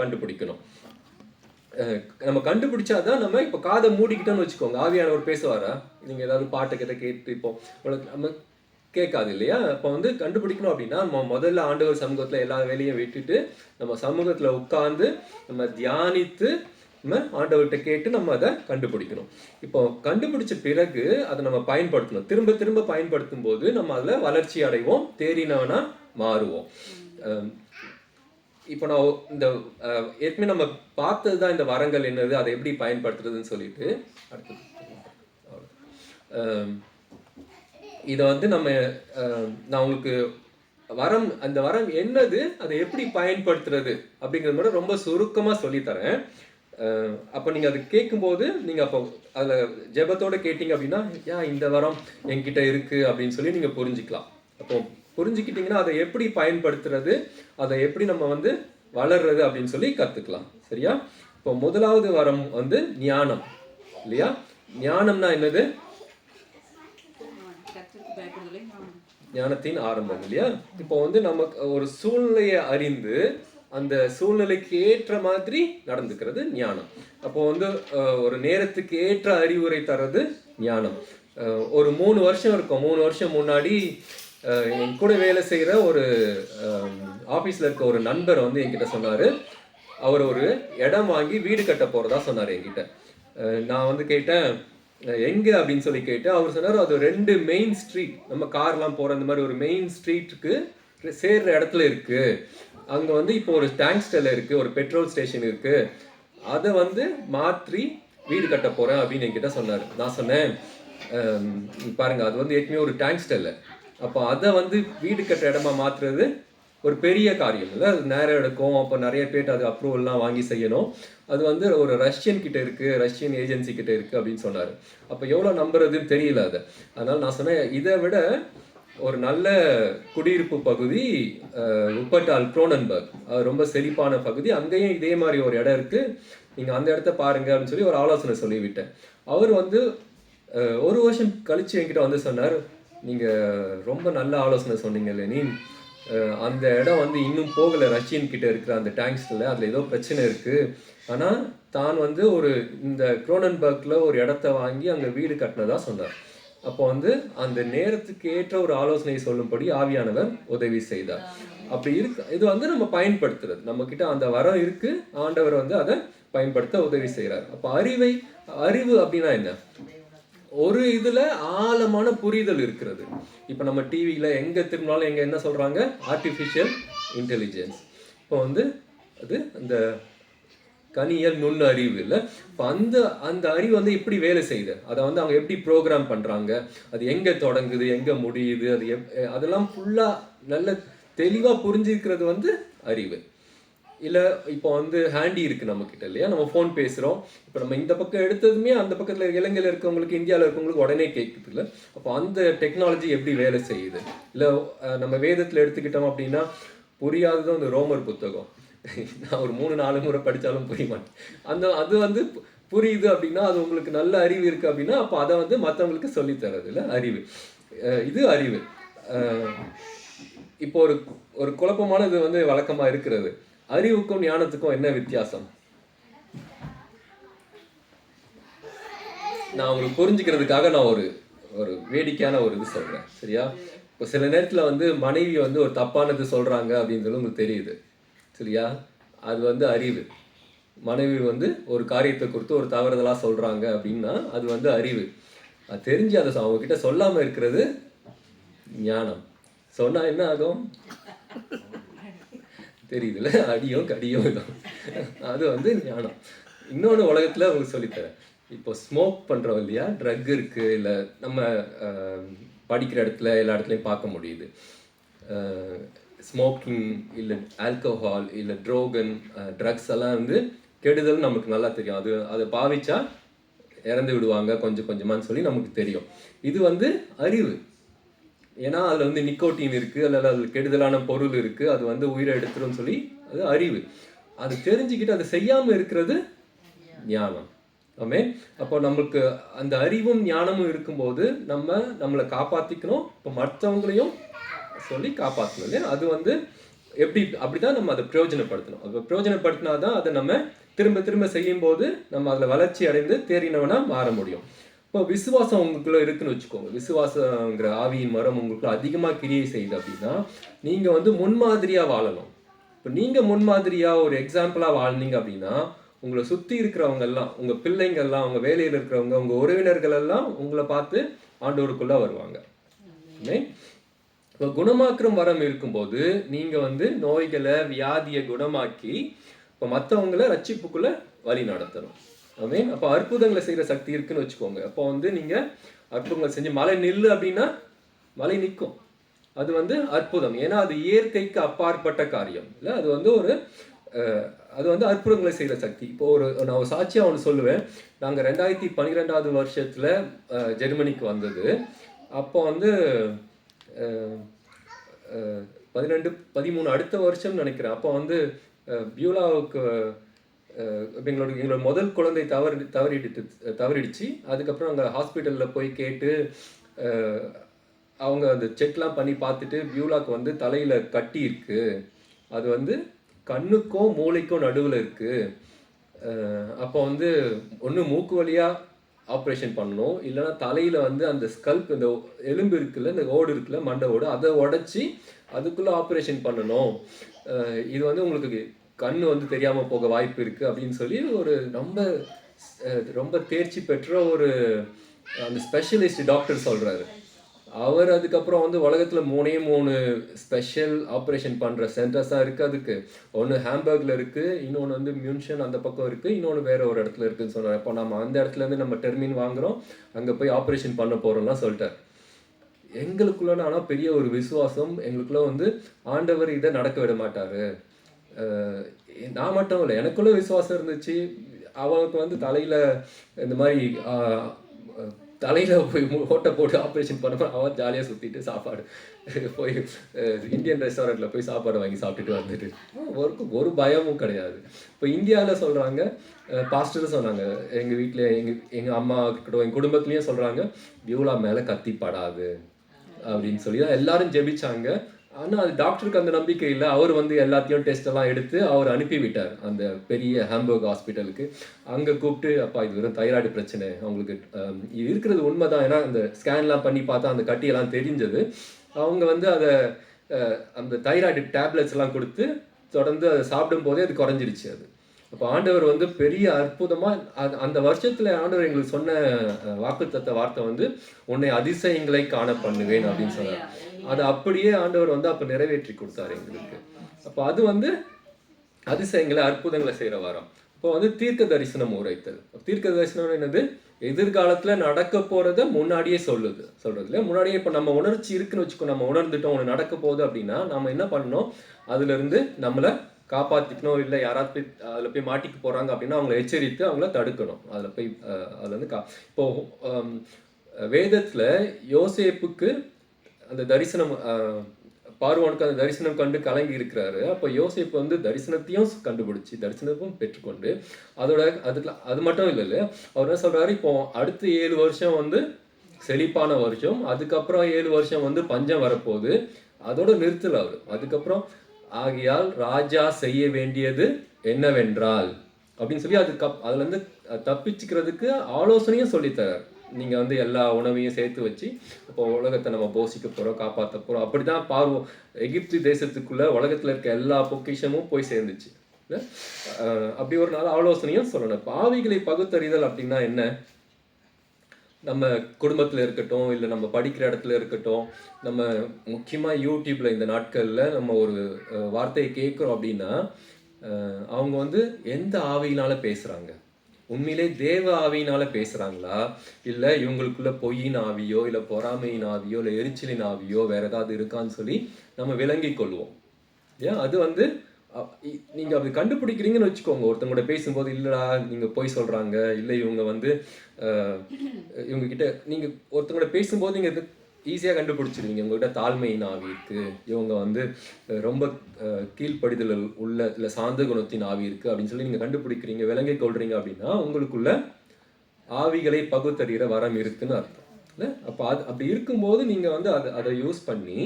கண்டுபிடிக்கணும். நம்ம கண்டுபிடிச்சாதான் நம்ம இப்போ காதை மூடிக்கிட்டோம்னு வச்சுக்கோங்க, ஆவியானவர் பேசுவாரா? நீங்கள் ஏதாவது பாட்டு கேட்டு இப்போ நம்ம கேட்காது இல்லையா? இப்போ வந்து கண்டுபிடிக்கணும் அப்படின்னா நம்ம முதல்ல ஆண்டவர் சமூகத்தில் எல்லா வேலையும் விட்டுட்டு நம்ம சமூகத்தில் உட்கார்ந்து நம்ம தியானித்து நம்ம ஆண்டவர்கிட்ட கேட்டு நம்ம அதை கண்டுபிடிக்கணும். இப்போ கண்டுபிடிச்ச பிறகு அதை நம்ம பயன்படுத்தணும். திரும்ப திரும்ப பயன்படுத்தும் போது நம்ம அதில் வளர்ச்சி அடைவோம், தேறினவனா மாறுவோம். இப்போ நான் இந்த ஏற்கனவே நம்ம பார்த்தது தான் இந்த வரங்கள் என்னது, அதை எப்படி பயன்படுத்துறதுன்னு சொல்லிட்டு அடுத்தது இதை வந்து நான் உங்களுக்கு அந்த வரம் என்னது, அதை எப்படி பயன்படுத்துறது அப்படிங்கிறது மட்டும் ரொம்ப சுருக்கமாக சொல்லித்தரேன். அப்போ நீங்கள் அது கேட்கும்போது நீங்கள் அப்போ அதில் ஜெபத்தோடு கேட்டீங்க அப்படின்னா ஏன் இந்த வரம் என்கிட்ட இருக்குது அப்படின்னு சொல்லி நீங்கள் புரிஞ்சிக்கலாம். அப்போ புரிஞ்சுக்கிட்டிங்கன்னா அதை எப்படி பயன்படுத்துறது, அதை எப்படி நம்ம வந்து வளர்றது அப்படின்னு சொல்லி கற்றுக்கலாம். சரியா? இப்போ முதலாவது வரம் வந்து ஞானம் இல்லையா? ஞானம்னா என்னது? ஞானத்தின் ஆரம்பம் இல்லையா? இப்போ வந்து நமக்கு ஒரு சூழ்நிலையை அறிந்து அந்த சூழ்நிலைக்கு ஏற்ற மாதிரி நடந்துக்கிறது ஞானம். அப்போ வந்து ஒரு நேரத்துக்கு ஏற்ற அறிவுரை தர்றது ஞானம். ஒரு 3 வருஷம் இருக்கும். 3 வருஷம் முன்னாடி என் கூட வேலை செய்கிற ஒரு ஆஃபீஸில் இருக்க ஒரு நண்பர் வந்து என்கிட்ட சொன்னார், அவர் ஒரு இடம் வாங்கி வீடு கட்ட போகிறதா சொன்னார் என்கிட்ட. நான் வந்து கேட்டேன் எங்கே அப்படின்னு சொல்லி கேட்டேன். அவர் சொன்னார் அது 2 மெயின் ஸ்ட்ரீட், நம்ம கார்லாம் போகிற அந்த மாதிரி ஒரு மெயின் ஸ்ட்ரீட்டுக்கு சேர்ற இடத்துல இருக்குது. அங்கே வந்து இப்போ ஒரு டேங்க் ஸ்டெல் இருக்குது, ஒரு பெட்ரோல் ஸ்டேஷன் இருக்குது, அதை வந்து மாற்றி வீடு கட்ட போகிறேன் அப்படின்னு என்கிட்ட சொன்னார். நான் சொன்னேன் பாருங்கள், அது வந்து ஏற்கனவே ஒரு டேங்க் ஸ்டெல்லு, அப்போ அதை வந்து வீடு கட்ட இடமா மாற்றுறது ஒரு பெரிய காரியம் இல்லை, அது நேரம் எடுக்கும். அப்போ நிறைய பேர் அது அப்ரூவல்லாம் வாங்கி செய்யணும். அது வந்து ஒரு ரஷ்யன் கிட்ட இருக்குது, ரஷ்யன் ஏஜென்சி கிட்ட இருக்குது அப்படின்னு சொன்னார். அப்போ எவ்வளோ நம்புறதுன்னு தெரியல அது. அதனால் நான் சொன்னேன் இதை விட ஒரு நல்ல குடியிருப்பு பகுதி உப்பட்டால் குரோனன்பர்க், அது ரொம்ப செழிப்பான பகுதி, அங்கேயும் இதே மாதிரி ஒரு இடம் இருக்குது, நீங்கள் அந்த இடத்த பாருங்க அப்படின்னு சொல்லி ஒரு ஆலோசனை சொல்லிவிட்டேன். அவர் வந்து 1 வருஷம் கழிச்சு என்கிட்ட வந்து சொன்னார், நீங்கள் ரொம்ப நல்ல ஆலோசனை சொன்னீங்க லெனின், அந்த இடம் வந்து இன்னும் போகலை, ரஷ்யன் கிட்ட இருக்கிற அந்த டேங்க்ஸில் அதில் ஏதோ பிரச்சனை இருக்குது, ஆனால் தான் வந்து இந்த குரோனன்பர்க்கில் ஒரு இடத்த வாங்கி அங்கே வீடு கட்டினதா சொன்னார். அப்போ வந்து அந்த நேரத்துக்கு ஏற்ற ஒரு ஆலோசனை சொல்லும்படி ஆவியானவர் உதவி செய்தார். அப்படி இருக்கு, இது வந்து நம்ம பயன்படுத்துறது, நம்ம கிட்ட அந்த வரம் இருக்கு, ஆண்டவர் வந்து அதை பயன்படுத்த உதவி செய்கிறார். அப்போ அறிவு அப்படின்னா என்ன? ஒரு இதுல ஆழமான புரிதல் இருக்கிறது. இப்போ நம்ம டிவியில எங்க திரும்பினாலும் எங்க என்ன சொல்றாங்க? Artificial intelligence. இப்போ வந்து அது அந்த கனியல் நுண்ணு அறிவு இல்லை. இப்போ அந்த அறிவு வந்து எப்படி வேலை செய்யுது, அதை வந்து அவங்க எப்படி ப்ரோக்ராம் பண்ணுறாங்க, அது எங்கே தொடங்குது எங்கே முடியுது, அதெல்லாம் ஃபுல்லாக நல்ல தெளிவாக புரிஞ்சிருக்கிறது வந்து அறிவு இல்லை. இப்போ வந்து ஹேண்டி இருக்குது நம்மக்கிட்ட இல்லையா, நம்ம ஃபோன் பேசுகிறோம், இப்போ நம்ம இந்த பக்கம் எடுத்ததுமே அந்த பக்கத்தில் இலங்கையில் இருக்கவங்களுக்கு இந்தியாவில் இருக்கவங்களுக்கு உடனே கேட்குது இல்லை. அப்போ அந்த டெக்னாலஜி எப்படி வேலை செய்யுது இல்லை. நம்ம வேதத்தில் எடுத்துக்கிட்டோம் அப்படின்னா புரியாததும் அந்த ரோமர் புத்தகம், நான் ஒரு 3-4 முறை படித்தாலும் புரிய மாட்டேன். அது வந்து புரியுது அப்படின்னா அது உங்களுக்கு நல்ல அறிவு இருக்குது அப்படின்னா அப்போ அதை வந்து மற்றவங்களுக்கு சொல்லித்தரது இல்லை அறிவு. இது அறிவு. இப்போ ஒரு குழப்பமான இது வந்து வழக்கமாக இருக்கிறது, அறிவுக்கும் ஞானத்துக்கும் என்ன வித்தியாசம்? நான் உங்களுக்கு புரிஞ்சுக்கிறதுக்காக நான் ஒரு வேடிக்கையான ஒரு இது சொல்கிறேன், சரியா? இப்போ சில நேரத்தில் வந்து மனைவி வந்து ஒரு தப்பானது சொல்கிறாங்க அப்படின்றது உங்களுக்கு தெரியுது, சரியா? அது வந்து அறிவு. மனைவி வந்து ஒரு காரியத்தை குறித்து ஒரு தவறுதலாக சொல்கிறாங்க அப்படின்னா அது வந்து அறிவு. அது தெரிஞ்சு அதை அவங்கக்கிட்ட சொல்லாமல் இருக்கிறது ஞானம். சொன்னால் என்ன ஆகும் தெரியுதுல்ல, அடியும் கடியும் இடும், அது வந்து ஞானம். இன்னொன்று உலகத்தில் உங்களுக்கு சொல்லித்தரேன். இப்போ ஸ்மோக் பண்ணுறோம் இல்லையா, ட்ரக் இருக்குது, இல்லை நம்ம படிக்கிற இடத்துல எல்லா இடத்துலையும் பார்க்க முடியுது. ஸ்மோக்கிங் இல்லை ஆல்கஹால் இல்லை ட்ரோகன் ட்ரக்ஸ் எல்லாம் வந்து கெடுதல் நமக்கு நல்லா தெரியும். அதை பாவிச்சா இறந்து விடுவாங்க கொஞ்சம் கொஞ்சமான்னு சொல்லி நமக்கு தெரியும். இது வந்து அறிவு. ஏன்னா அதில் வந்து நிக்கோட்டின் இருக்குது, அதில் கெடுதலான பொருள் இருக்குது, அது வந்து உயிரை எடுத்துருன்னு சொல்லி அது அறிவு. அது தெரிஞ்சுக்கிட்டு அதை செய்யாமல் இருக்கிறது ஞானம். ஆமே. அப்போ நம்மளுக்கு அந்த அறிவும் ஞானமும் இருக்கும்போது நம்மளை காப்பாற்றிக்கணும், இப்போ மற்றவங்களையும் சொல்லி காப்பாற்றணும் இல்லையா. அது வந்து அப்படிதான் நம்ம அதை பிரயோஜனப்படுத்தணும். அதை பிரயோஜனப்படுத்தினாதான் அதை நம்ம திரும்ப திரும்ப செய்யும் போது நம்ம அதில் வளர்ச்சி அடைந்து தேறினவனா மாற முடியும். இப்போ விசுவாசம் உங்களுக்குள்ள இருக்குன்னு வச்சுக்கோங்க. விசுவாசங்கிற ஆவியின் மரம் உங்களுக்குள்ள அதிகமாக கிரியை செய்யுது அப்படின்னா நீங்கள் வந்து முன்மாதிரியாக வாழணும். இப்போ நீங்கள் முன்மாதிரியாக ஒரு எக்ஸாம்பிளாக வாழ்ந்தீங்க அப்படின்னா உங்களை சுற்றி இருக்கிறவங்க எல்லாம், உங்கள் பிள்ளைங்கள்லாம், உங்கள் வேலையில் இருக்கிறவங்க, உங்கள் உறவினர்கள் எல்லாம் உங்களை பார்த்து ஆண்டவருக்குள்ளே வருவாங்க. இப்போ குணமாக்குற வரம் இருக்கும்போது நீங்கள் வந்து நோய்களை வியாதியை குணமாக்கி இப்போ மற்றவங்களை ரட்சிப்புக்குள்ளே வழி நடத்தணும். ஆமீன். அப்போ அற்புதங்களை செய்கிற சக்தி இருக்குன்னு வச்சுக்கோங்க. அப்போ வந்து நீங்கள் அற்புதங்களை செஞ்சு மழை நில்லு அப்படின்னா மழை நிற்கும். அது வந்து அற்புதம். ஏன்னா அது இயற்கைக்கு அப்பாற்பட்ட காரியம் இல்லை. அது வந்து அது வந்து அற்புதங்களை செய்கிற சக்தி. இப்போ நான் ஒரு சாட்சியாக ஒன்று சொல்லுவேன். நாங்கள் 2012 வருஷத்தில் ஜெர்மனிக்கு வந்தது. அப்போ வந்து 12, 13 அடுத்த வருஷம் நினைக்கிறேன். அப்போ வந்து பியூலாவுக்கு எங்களோட முதல் குழந்தை தவறிடுச்சு. அதுக்கப்புறம் அங்கே ஹாஸ்பிட்டலில் போய் கேட்டு அவங்க அந்த செக்லாம் பண்ணி பார்த்துட்டு பியூலாக்கு வந்து தலையில் கட்டி இருக்கு, அது வந்து கண்ணுக்கும் மூளைக்கும் நடுவில் இருக்குது. அப்போ வந்து ஒன்று மூக்கு வழியாக ஆப்ரேஷன் பண்ணணும், இல்லைன்னா தலையில் வந்து அந்த ஸ்கல்ப், இந்த எலும்பு இருக்குல்ல, இந்த ஓடு இருக்குல்ல, மண்டை ஓடு, அதை உடச்சி அதுக்குள்ளே ஆப்ரேஷன் பண்ணணும். இது வந்து உங்களுக்கு கண் வந்து தெரியாமல் போக வாய்ப்பு இருக்குது அப்படின்னு சொல்லி ஒரு ரொம்ப தேர்ச்சி பெற்ற ஒரு அந்த ஸ்பெஷலிஸ்ட் டாக்டர் சொல்கிறாரு. அவர் அதுக்கப்புறம் வந்து உலகத்தில் 3 ஸ்பெஷல் ஆப்ரேஷன் பண்ணுற சென்டர்ஸ் தான் இருக்குது. அதுக்கு ஒன்று ஹாம்பர்கில் இருக்குது, இன்னொன்று வந்து மியூன்ஷன் அந்த பக்கம் இருக்குது, இன்னொன்று வேறு ஒரு இடத்துல இருக்குதுன்னு சொன்னார். அப்போ நம்ம அந்த இடத்துலேருந்து நம்ம டெர்மின் வாங்குகிறோம், அங்கே போய் ஆப்ரேஷன் பண்ண போகிறோம்லாம் சொல்லிட்டார். எங்களுக்குள்ள ஆனால் பெரிய ஒரு விசுவாசம். எங்களுக்குள்ள வந்து ஆண்டவர் இதை நடக்க விட மாட்டார். நான் மட்டும் இல்லை, எனக்குள்ள விசுவாசம் இருந்துச்சு. அவனுக்கு வந்து தலையில் இந்த மாதிரி தலையில் போய் ஓட்டை போட்டு ஆப்ரேஷன் பண்ணப்போ அவன் ஜாலியாக சுற்றிட்டு சாப்பாடு போய் இந்தியன் ரெஸ்டாரண்ட்டில் போய் சாப்பாடு வாங்கி சாப்பிட்டுட்டு வந்துட்டு ஒரு பயமும் கிடையாது. இப்போ இந்தியாவில் சொல்கிறாங்க, பாஸ்டரும் சொன்னாங்க, எங்கள் வீட்டில் எங்கள் அம்மா கிட்ட எங்கள் குடும்பத்துலேயும் சொல்கிறாங்க, பியூலா மேலே கத்தி படாது அப்படின்னு சொல்லி தான் எல்லாரும் ஜெபிச்சாங்க. ஆனால் அது டாக்டருக்கு அந்த நம்பிக்கை இல்லை. அவர் வந்து எல்லாத்தையும் டெஸ்ட்டெல்லாம் எடுத்து அவர் அனுப்பிவிட்டார் அந்த பெரிய ஹாம்பர்க் ஹாஸ்பிட்டலுக்கு. அங்கே கூப்பிட்டு, அப்பா இது வெறும் தைராய்டு பிரச்சனை, அவங்களுக்கு இது இருக்கிறது உண்மை தான், ஏன்னா அந்த ஸ்கேன்லாம் பண்ணி பார்த்தா அந்த கட்டியெல்லாம் தெரிஞ்சது. அவங்க வந்து அதை அந்த தைராய்டு டேப்லெட்ஸ் எல்லாம் கொடுத்து தொடர்ந்து அதை சாப்பிடும் போதே அது குறைஞ்சிருச்சு. அது அப்போ ஆண்டவர் வந்து பெரிய அற்புதமாக அந்த வருஷத்தில் ஆண்டவர் எங்களுக்கு சொன்ன வாக்குத்தத்த வார்த்தை வந்து, உன்னை அதிசயங்களை காண பண்ணுவேன் அப்படின்னு சொன்னார். அதை அப்படியே ஆண்டவர் வந்து அப்போ நிறைவேற்றி கொடுத்தாரு எங்களுக்கு. அப்போ அது வந்து அதிசயங்களை அற்புதங்களை செய்கிற வாரம். இப்போ வந்து தீர்க்க தரிசனம் உரைத்தல். தீர்க்க தரிசனம் என்னது? எதிர்காலத்தில் நடக்க போகிறத முன்னாடியே சொல்றது இல்லையா? முன்னாடியே இப்போ நம்ம உணர்ச்சி இருக்குன்னு வச்சுக்கோ, நம்ம உணர்ந்துட்டோம் ஒன்று நடக்க போகுது அப்படின்னா நம்ம என்ன பண்ணணும்? அதுலேருந்து நம்மளை காப்பாற்றிக்கணும். இல்லை யாராவது போய் அதில் போய் மாட்டிக்க போகிறாங்க அப்படின்னா அவங்கள எச்சரித்து அவங்கள தடுக்கணும். அதில் போய் அதில் வந்து இப்போ வேதத்தில் யோசேப்புக்கு அந்த தரிசனம், பார்வோனுக்கு அந்த தரிசனம் கண்டு கலங்கி இருக்கிறாரு. அப்போ யோசேப்பு வந்து தரிசனத்தையும் கண்டுபிடிச்சி தரிசனத்தையும் பெற்றுக்கொண்டு அது மட்டும் இல்லை, அவர் என்ன சொல்கிறாரு, இப்போ அடுத்த 7 வருஷம் வந்து செழிப்பான வருஷம், அதுக்கப்புறம் 7 வருஷம் வந்து பஞ்சம் வரப்போகுது, அதோட நிறுத்தல அவர். அதுக்கப்புறம் ஆகையால் ராஜா செய்ய வேண்டியது என்னவென்றால் அப்படின்னு சொல்லி அதுலேருந்து தப்பிச்சுக்கிறதுக்கு ஆலோசனையும் சொல்லித்தரார். நீங்கள் வந்து எல்லா உணவையும் சேர்த்து வச்சு இப்போ உலகத்தை நம்ம போஷிக்க போகிறோம், காப்பாற்ற போகிறோம். அப்படி தான் எகிப்து தேசத்துக்குள்ளே உலகத்தில் இருக்க எல்லா பொக்கிஷமும் போய் சேர்ந்துச்சு. அப்படி ஒரு நாள் ஆலோசனையும் சொல்லணும். பாவிகளை பகுத்தறிதல் அப்படின்னா என்ன? நம்ம குடும்பத்தில் இருக்கட்டும், இல்லை நம்ம படிக்கிற இடத்துல இருக்கட்டும், நம்ம முக்கியமாக யூடியூப்பில் இந்த நாட்களில் நம்ம ஒரு வார்த்தையை கேட்குறோம் அப்படின்னா அவங்க வந்து எந்த ஆவியினால் பேசுகிறாங்க? உண்மையிலே தேவ ஆவியினால் பேசுகிறாங்களா, இல்லை இவங்களுக்குள்ள பொய்யின் ஆவியோ, இல்லை பொறாமையின் ஆவியோ, இல்லை எரிச்சலின் ஆவியோ வேறு ஏதாவது இருக்கான்னு சொல்லி நம்ம விளங்கி கொள்வோம். ஏன் அது வந்து நீங்கள் அப்படி கண்டுபிடிக்கிறீங்கன்னு வச்சுக்கோங்க. ஒருத்தவங்களோட பேசும்போது, இல்லைடா நீங்கள் போய் சொல்கிறாங்க, இல்லை இவங்க வந்து இவங்ககிட்ட நீங்கள் ஒருத்தவங்களோட பேசும்போது நீங்கள் ஈஸியாக கண்டுபிடிச்சிருவீங்க. உங்கள்கிட்ட தாழ்மையின் ஆவி இருக்குது, இவங்க வந்து ரொம்ப கீழ்ப்படிதல் உள்ள இல்லை சாந்த குணத்தின் ஆவி இருக்குது அப்படின்னு சொல்லி நீங்கள் கண்டுபிடிக்கிறீங்க, விளங்கி கொள்றீங்க அப்படின்னா உங்களுக்குள்ள ஆவிகளை பகுத்தறிகிற வரம் இருக்குன்னு அர்த்தம் இல்லை? அப்போ அப்படி இருக்கும்போது நீங்கள் வந்து அதை யூஸ் பண்ணி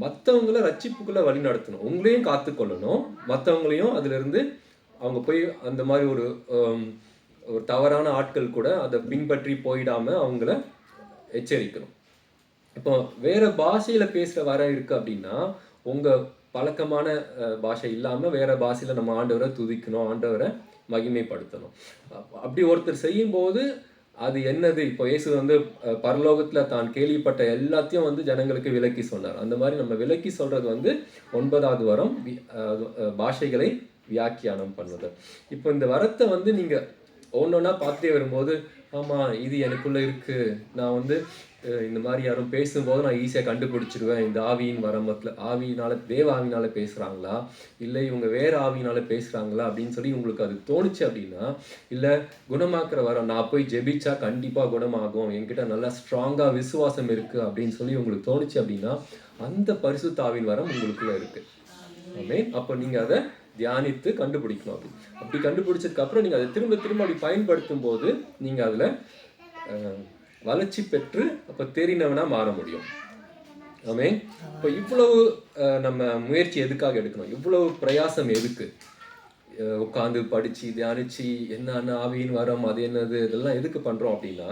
மற்றவங்கள ரட்சிப்புக்குள்ளே வழி நடத்தணும், உங்களையும் காத்துக்கொள்ளணும், மற்றவங்களையும் அதிலிருந்து அவங்க போய் அந்த மாதிரி ஒரு தவறான ஆட்கள் கூட அதை பின்பற்றி போயிடாமல் அவங்கள எச்சரிக்கணும். இப்போ வேற பாஷையில் பேசுகிற வரம் இருக்குது அப்படின்னா உங்கள் பழக்கமான பாஷை இல்லாமல் வேற பாஷையில் நம்ம ஆண்டவரை துதிக்கணும், ஆண்டவரை மகிமைப்படுத்தணும். அப்படி ஒருத்தர் செய்யும்போது அது என்னது, இப்போ இயேசு வந்து பரலோகத்தில் தான் கேள்விப்பட்ட எல்லாத்தையும் வந்து ஜனங்களுக்கு விளக்கி சொன்னார். அந்த மாதிரி நம்ம விளக்கி சொல்றது வந்து 9வது வரம், பாஷைகளை வியாக்கியானம் பண்ணுது. இப்போ இந்த வரத்தை வந்து நீங்க ஒன்னொன்னா பார்த்துட்டே வரும்போது, ஆமா இது எனக்குள்ள இருக்கு, நான் வந்து இந்த மாதிரி யாரும் பேசும்போது நான் ஈஸியாக கண்டுபிடிச்சிருவேன், இந்த ஆவியின் வரமத்தில் ஆவியினால தேவ ஆவினால பேசுகிறாங்களா இல்லை இவங்க வேற ஆவியினால பேசுகிறாங்களா அப்படின்னு சொல்லி உங்களுக்கு அது தோணுச்சு அப்படின்னா, இல்லை குணமாக்குற வரம் நான் போய் ஜெபிச்சா கண்டிப்பாக குணமாகும், என்கிட்ட நல்லா ஸ்ட்ராங்காக விசுவாசம் இருக்குது அப்படின்னு சொல்லி உங்களுக்கு தோணுச்சு அப்படின்னா அந்த பரிசுத்த ஆவியின் வரம் உங்களுக்குள்ள இருக்கு. ஆமென். அப்போ நீங்கள் அதை தியானித்து கண்டுபிடிக்கணும். அப்படி கண்டுபிடிச்சதுக்கு அப்புறம் நீங்கள் அதை திரும்ப திரும்ப அப்படி பயன்படுத்தும் போது நீங்கள் அதில் வளர்ச்சி பெற்று அப்போ தெரிந்தவனா மாற முடியும். ஆமென். இப்போ இவ்வளவு நம்ம முயற்சி எதுக்காக எடுக்கணும், இவ்வளவு பிரயாசம் எதுக்கு? உட்காந்து படித்து தியானித்து என்னென்ன ஆவியின் வரம் அது என்னது இதெல்லாம் எதுக்கு பண்ணுறோம் அப்படின்னா,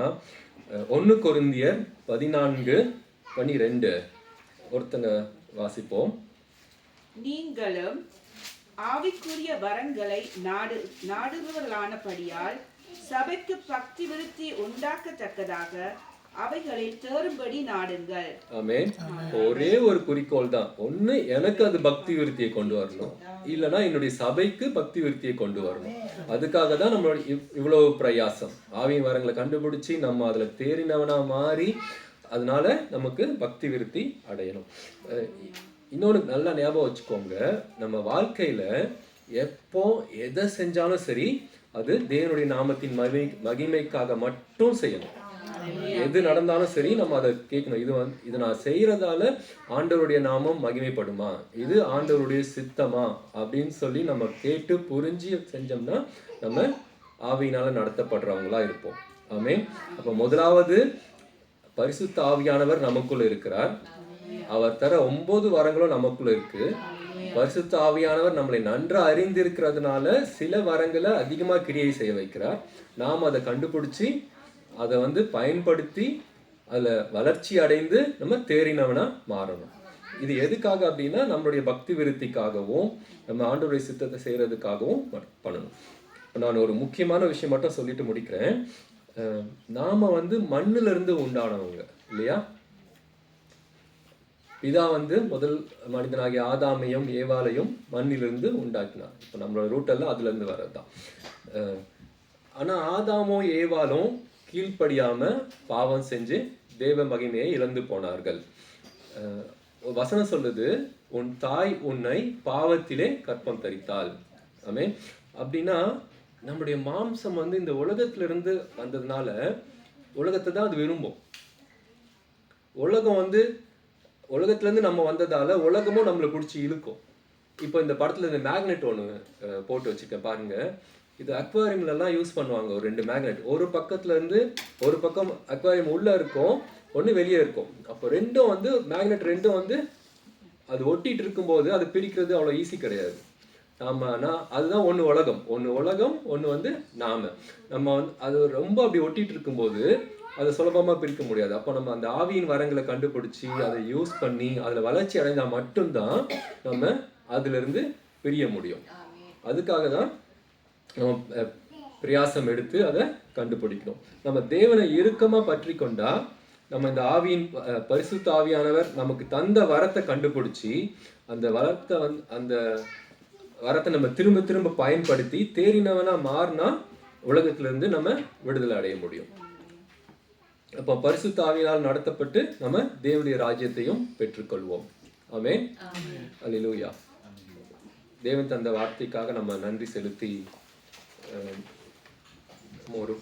1 கொரிந்தியர் 14:12 ஒருத்தங்க வாசிப்போம். நீங்களும் ஆவிக்குரிய வரங்களை நாடுகிறவர்களானபடியால் சபைக்கு பக்தி விருத்தி உண்டாக்கத்தக்கதாக அவைகளில் தேறும்படி நாடுங்கள். ஆமென். ஒரே ஒரு குறிக்கோள் தான், ஒண்ணு எனக்கு அது பக்தி விருத்தியை கொண்டு வரணும், இல்லைன்னா என்னுடைய சபைக்கு பக்தி விருத்தியை கொண்டு வரணும். அதுக்காக தான் நம்மளோட இவ்வளவு பிரயாசம். ஆவியின் வரங்களை கண்டுபிடிச்சி நம்ம அதுல தேறினவனா மாறி அதனால நமக்கு பக்தி விருத்தி அடையணும். இன்னொன்று நல்லா ஞாபகம் வச்சுக்கோங்க, நம்ம வாழ்க்கையில எப்போ எதை செஞ்சாலும் சரி அது தேவனுடைய நாமத்தின் மகிமைக்காக மட்டும் செய்யணும். எது நடந்தாலும் சரி நம்ம அதை கேட்கணும், இது நான் செய்யறதால ஆண்டவருடைய நாமம் மகிமைப்படுமா, இது ஆண்டவருடைய சித்தமா அப்படின்னு சொல்லி நம்ம கேட்டு புரிஞ்சு செஞ்சோம்னா நம்ம ஆவியினால நடத்தப்படுறவங்களா இருப்போம். ஆமென். அப்போ முதலாவது பரிசுத்த ஆவியானவர் நமக்குள்ள இருக்கிறார், அவர் தர 9 வரங்களும் நமக்குள்ள இருக்கு. பரிசுத்த ஆவியானவர் நம்மளை நன்றா அறிந்திருக்கிறதுனால சில வரங்களை அதிகமா கிரியை செய்ய வைக்கிறார். நாம் அதை கண்டுபிடிச்சி அதை வந்து பயன்படுத்தி அதுல வளர்ச்சி அடைந்து நம்ம தேறினவனா மாறணும். இது எதுக்காக அப்படின்னா நம்மளுடைய பக்தி விருத்திக்காகவும் நம்ம ஆண்டவருடைய சித்தத்தை செய்யறதுக்காகவும் பண்ணணும். நான் ஒரு முக்கியமான விஷயம் மட்டும் சொல்லிட்டு முடிக்கிறேன். நாம வந்து மண்ணுல இருந்து உண்டானவங்க இல்லையா? பிதா வந்து முதல் மனிதனாகிய ஆதாமையும் ஏவாளையும் மண்ணிலிருந்து உண்டாக்கினார். இப்போ நம்மளோட ரூட்டெல்லாம் அதுல இருந்து வர்றதுதான். ஆனா ஆதாமும் ஏவாளும் கீழ்ப்படியாம பாவம் செஞ்சு தேவ மகிமையை இழந்து போனார்கள். வசனம் சொல்லுது, உன் தாய் உன்னை பாவத்திலே கற்பம் தரித்தாள். ஆமென். அப்படின்னா நம்முடைய மாம்சம் வந்து இந்த உலகத்திலிருந்து வந்ததுனால உலகத்தை தான் அது விரும்பும். உலகம் வந்து உலகத்துலேருந்து நம்ம வந்ததால உலகமும் நம்மளை பிடிச்சி இழுக்கும். இப்போ இந்த படத்தில் இந்த மேக்னெட் ஒன்று போட்டு வச்சுக்க பாருங்க. இது அக்வாரியம்லலாம் யூஸ் பண்ணுவாங்க. ஒரு 2 மேக்னெட் ஒரு பக்கத்துல இருந்து ஒரு பக்கம் அக்வாரியம் உள்ள இருக்கும், ஒன்று வெளியே இருக்கும். அப்போ ரெண்டும் வந்து மேக்னெட் ரெண்டும் வந்து அது ஒட்டிட்டு இருக்கும்போது அது பிரிக்கிறது அவ்வளோ ஈஸி கிடையாது. அதுதான் ஒன்று உலகம் ஒன்று வந்து நம்ம வந்து அது ரொம்ப அப்படி ஒட்டிட்டு இருக்கும்போது அதை சுலபமாக பிரிக்க முடியாது. அப்போ நம்ம அந்த ஆவியின் வரங்களை கண்டுபிடிச்சி அதை யூஸ் பண்ணி அதில் வளர்ச்சி அடைந்தால் மட்டும்தான் நம்ம அதிலிருந்து பிரிய முடியும். அதுக்காக தான் நம்ம பிரயாசம் எடுத்து அதை கண்டுபிடிக்கணும். நம்ம தேவனை இறுக்கமாக பற்றி கொண்டா நம்ம இந்த ஆவியின் பரிசுத்த ஆவியானவர் நமக்கு தந்த வரத்தை கண்டுபிடிச்சி அந்த வரத்தை நம்ம திரும்ப திரும்ப பயன்படுத்தி தேறினவனா மாறினா உலகத்திலிருந்து நம்ம விடுதலை அடைய முடியும். அப்போ பரிசுத்த ஆவியினால் நடத்தப்பட்டு நம்ம தேவனுடைய ராஜ்யத்தையும் பெற்றுக்கொள்வோம். ஆமென். அல்லேலூயா. தேவன் தந்த வார்த்தைக்காக நம்ம நன்றி செலுத்தி ஒரு